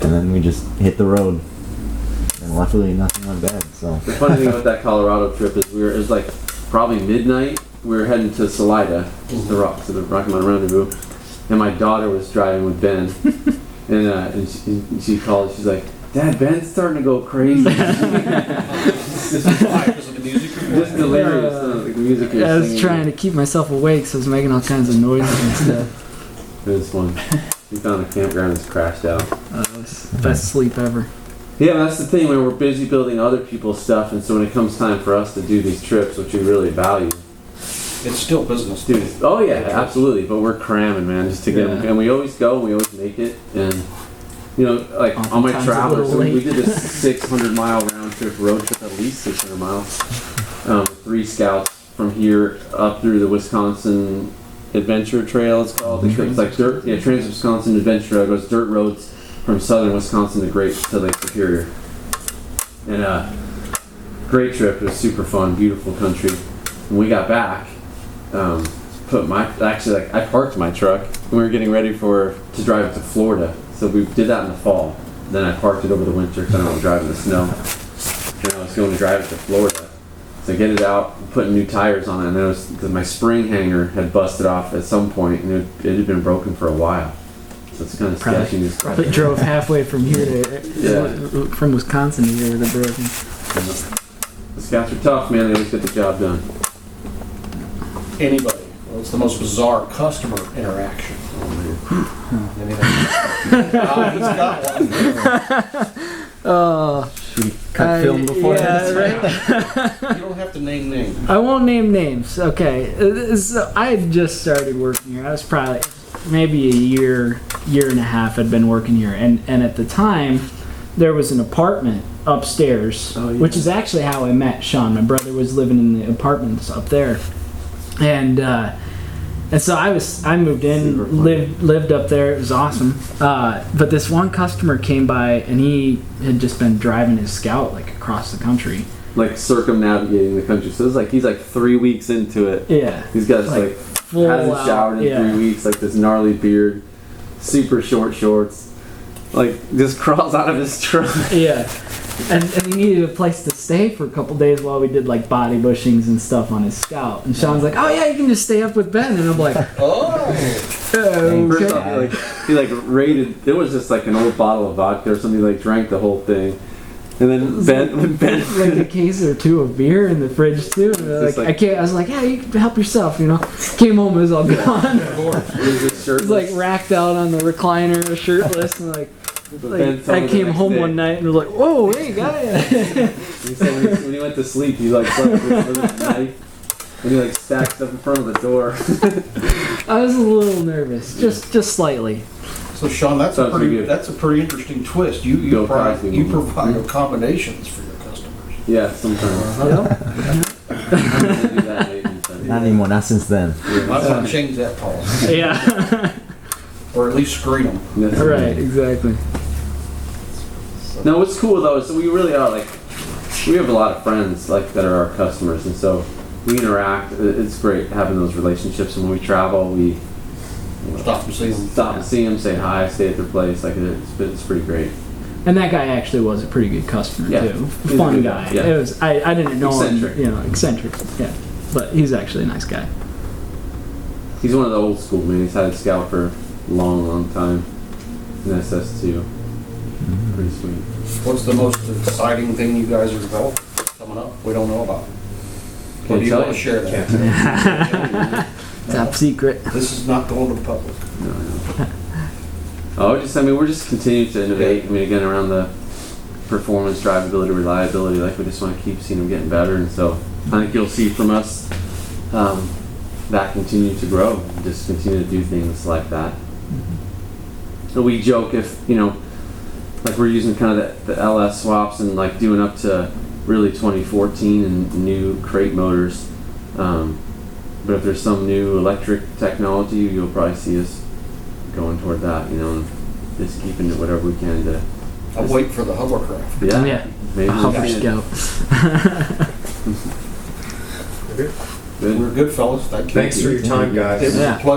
and then we just hit the road. And luckily nothing went bad, so. The funny thing about that Colorado trip is it was like probably midnight. We were heading to Salida, the Rocky Mountain Rendezvous, and my daughter was driving with Ben, and she called. She's like, "Dad, Ben's starting to go crazy." Because of the music. Just delirious. Like the music. I was trying to keep myself awake, so I was making all kinds of noises and stuff. It was fun. We found a campground and just crashed out. That was the best sleep ever. Yeah, that's the thing, when we're busy building other people's stuff, and so when it comes time for us to do these trips, which we really value. It's still business. Dude, oh yeah, absolutely, but we're cramming, man, just to get them. And we always go, and we always make it, and, you know, like on my travels, we did a 600-mile road trip, at least 600 miles. 3 scouts from here up through the Wisconsin Adventure Trail, it's called. It's like Trans-Wisconsin Adventure Trail. It goes dirt roads from southern Wisconsin to Lake Superior. And great trip. It was super fun, beautiful country. When we got back, I parked my truck and we were getting ready to drive it to Florida. So we did that in the fall. Then I parked it over the winter because I don't want to drive in the snow. And I was going to drive it to Florida. So I get it out, putting new tires on it, and then my spring hanger had busted off at some point, and it had been broken for a while. So it's kind of sketchy. Probably drove halfway from here to from Wisconsin to here with a broken. The scouts are tough, man. They always get the job done. Anybody? What's the most bizarre customer interaction? He's got one. Should we cut film before yeah, this? right? You don't have to name names. I won't name names. Okay. So I had just started working here. I was probably maybe a year and a half I'd been working here. And at the time, there was an apartment upstairs, which is actually how I met Sean. My brother was living in the apartments up there. And so I moved in, lived up there. It was awesome. But this one customer came by, and he had just been driving his Scout like across the country, like circumnavigating the country. So it's like he's like 3 weeks into it. Yeah, he's got like hasn't showered in 3 weeks, like this gnarly beard, super short shorts, like just crawls out of his truck. Yeah. And he needed a place to stay for a couple days while we did like body bushings and stuff on his Scout. And Sean's like, "Oh yeah, you can just stay up with Ben." And I'm like, First off, he raided. There was just like an old bottle of vodka or something. He like drank the whole thing, and then Ben like a case or two of beer in the fridge too. And I was like, "Yeah, you can help yourself," you know. Came home, it was all gone. It was like racked out on the recliner, shirtless, and like I came home one night and was like, "Whoa, hey guy!" He said when he went to sleep, he like slept with a knife, and he like stacked stuff in front of the door. I was a little nervous, just slightly. So Sean, that's a pretty interesting twist. You provide accommodations for your customers. Yeah, sometimes. Not anymore, not since then. I want to change that policy. Yeah. Or at least screen them. Right, exactly. No, what's cool though is we really are we have a lot of friends like that are our customers, and so we interact. It's great having those relationships, and when we travel, we stop and see them, say hi, stay at their place. Like it's pretty great. And that guy actually was a pretty good customer too. He's Fun a good guy. Yeah. It was. I didn't know eccentric. him. Eccentric. Yeah, but he's actually a nice guy. He's one of the old school, man. He's had a Scout for a long time. An SS2. Pretty sweet. What's the most exciting thing you guys are developing coming up we don't know about? Or do you want to share that? Top secret. This is not going to the public. No. We're just continuing to innovate. Again, around the performance, drivability, reliability, we just want to keep seeing them getting better. And so I think you'll see from us that continue to grow. Just continue to do things like that. So we joke if, we're using kind of the LS swaps and doing up to really 2014 and new crate motors. But if there's some new electric technology, you'll probably see us going toward that, and just keeping it whatever we can to. I'll wait for the hovercraft. Yeah. Maybe Hover Scout. Good. We're good, fellas. Thank you. Thanks for your time, guys. It was a pleasure.